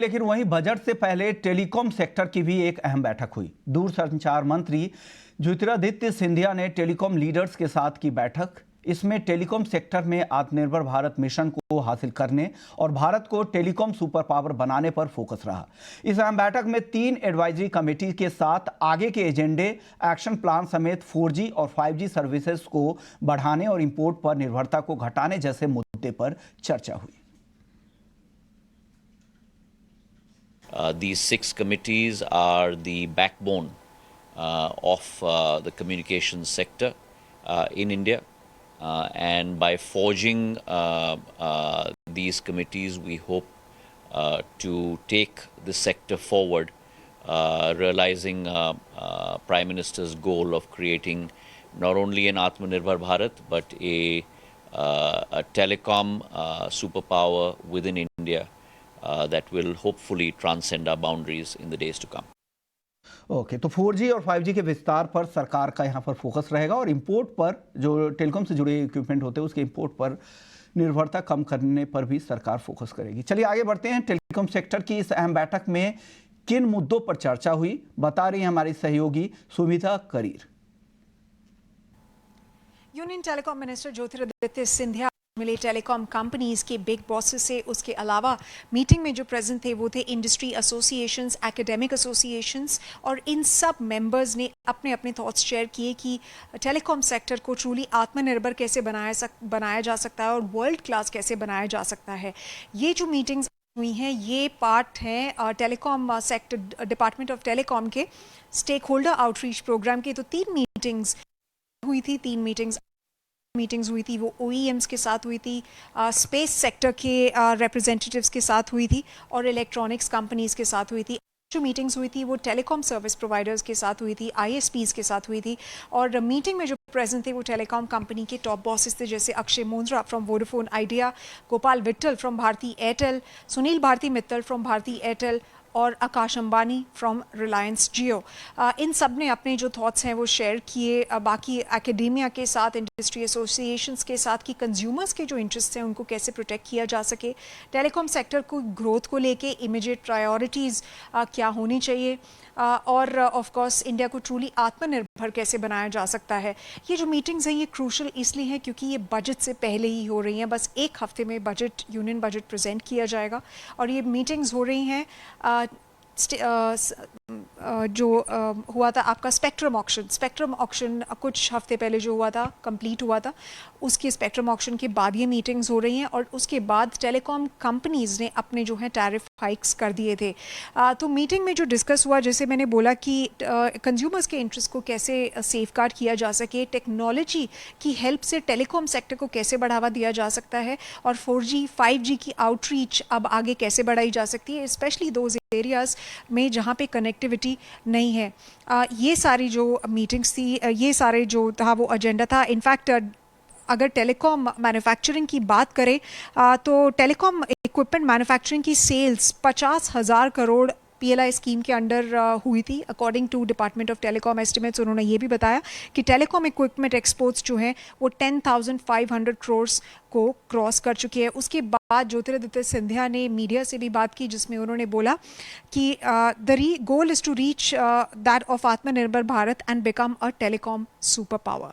लेकिन वहीं बजट से पहले टेलीकॉम सेक्टर की भी एक अहम बैठक हुई। दूरसंचार मंत्री ज्योतिरादित्य सिंधिया ने टेलीकॉम लीडर्स के साथ की बैठक। इसमें टेलीकॉम सेक्टर में आत्मनिर्भर भारत मिशन को हासिल करने और भारत को टेलीकॉम सुपर पावर बनाने पर फोकस रहा। इस अहम बैठक में 3 एडवाइजरी कमेटी के साथ आगे के एजेंडे, एक्शन प्लान समेत 4G और 5G सर्विसेज को बढ़ाने और इंपोर्ट पर निर्भरता को घटाने जैसे मुद्दे पर चर्चा हुई। These 6 committees are the backbone of the communications sector in India, and by forging these committees, we hope to take the sector forward, realizing Prime Minister's goal of creating not only an Atmanirbhar Bharat but a telecom superpower within India. That will hopefully transcend our boundaries in the days to come. Okay, तो 4G और 5G के विस्तार पर सरकार का यहाँ पर focus रहेगा और इंपोर्ट पर, जो टेलीकॉम से जुड़े इक्विपमेंट होते हैं उसके इंपोर्ट पर निर्भरता कम करने पर भी सरकार फोकस करेगी। चलिए आगे बढ़ते हैं। टेलीकॉम सेक्टर की इस अहम बैठक में किन मुद्दों पर चर्चा हुई, बता रही है हमारी सहयोगी Sumita Karir. Union telecom minister Jyotiraditya Scindia मिले टेलीकॉम कंपनीज के बिग बॉसेस से। उसके अलावा मीटिंग में जो प्रेजेंट थे वो थे इंडस्ट्री एसोसिएशंस, एकेडमिक एसोसिएशंस, और इन सब मेंबर्स ने अपने अपने थॉट्स शेयर किए कि टेलीकॉम सेक्टर को ट्रूली आत्मनिर्भर कैसे बनाया जा सकता है और वर्ल्ड क्लास कैसे बनाया जा सकता है। ये जो मीटिंग्स हुई हैं ये पार्ट हैं telecom sector department of telecom के स्टेक होल्डर आउटरीच प्रोग्राम की। तो 3 मीटिंग्स हुई थी। 3 मीटिंग्स हुई थी वो OEMs के साथ हुई थी, स्पेस सेक्टर के रिप्रेजेंटेटिव्स के साथ हुई थी और इलेक्ट्रॉनिक्स कंपनीज के साथ हुई थी। जो मीटिंग्स हुई थी वो टेलीकॉम सर्विस प्रोवाइडर्स के साथ हुई थी, ISPs के साथ हुई थी। और मीटिंग में जो प्रेजेंट थे वो टेलीकॉम कंपनी के टॉप बॉसेस थे, जैसे Akshaya Moondra from Vodafone Idea, Gopal Vittal from Bharti Airtel, Sunil Bharti Mittal from Bharti Airtel और आकाश अंबानी फ्रॉम रिलायंस जियो। इन सब ने अपने जो थॉट्स हैं वो शेयर किए। बाकी एकेडेमिया के साथ, इंडस्ट्री एसोसिएशंस के साथ कि कंज्यूमर्स के जो इंटरेस्ट हैं उनको कैसे प्रोटेक्ट किया जा सके, टेलीकॉम सेक्टर को ग्रोथ को लेके इमीडिएट प्रायोरिटीज़ क्या होनी चाहिए, और ऑफ कोर्स इंडिया को ट्रूली आत्मनिर्भर कैसे बनाया जा सकता है। ये जो मीटिंग्स हैं ये क्रूशल इसलिए हैं क्योंकि ये बजट से पहले ही हो रही हैं। बस 1 हफ्ते में यूनियन बजट प्रेजेंट किया जाएगा और ये मीटिंग्स हो रही हैं जो हुआ था आपका स्पेक्ट्रम ऑक्शन कुछ हफ्ते पहले जो हुआ था, कंप्लीट हुआ था, उसके स्पेक्ट्रम ऑक्शन के बाद ये मीटिंग्स हो रही हैं। और उसके बाद टेलीकॉम कंपनीज़ ने अपने जो है टैरिफ हाइक्स कर दिए थे। तो मीटिंग में जो डिस्कस हुआ, जैसे मैंने बोला कि कंज्यूमर्स के इंटरेस्ट को कैसे सेफगार्ड किया जा सके, टेक्नोलॉजी की हेल्प से टेलीकॉम सेक्टर को कैसे बढ़ावा दिया जा सकता है और 4G 5G की आउटरीच अब आगे कैसे बढ़ाई जा सकती है, स्पेशली दोज एरियाज़ में जहाँ पे कनेक्टिविटी नहीं है। ये सारी जो मीटिंग्स थी, ये सारे जो था वो एजेंडा था। इनफैक्ट अगर टेलीकॉम मैन्युफैक्चरिंग की बात करें तो टेलीकॉम इक्विपमेंट मैन्युफैक्चरिंग की सेल्स 50,000 करोड़ PLI स्कीम के अंडर हुई थी। According to department of telecom estimates, उन्होंने ये भी बताया कि टेलीकॉम इक्विपमेंट एक्सपोर्ट्स जो हैं वो 10,500 करोड़ को क्रॉस कर चुके हैं। उसके बाद ज्योतिरादित्य सिंधिया ने मीडिया से भी बात की जिसमें उन्होंने बोला कि the goal is to reach that of Atmanirbhar Bharat and become a telecom super power.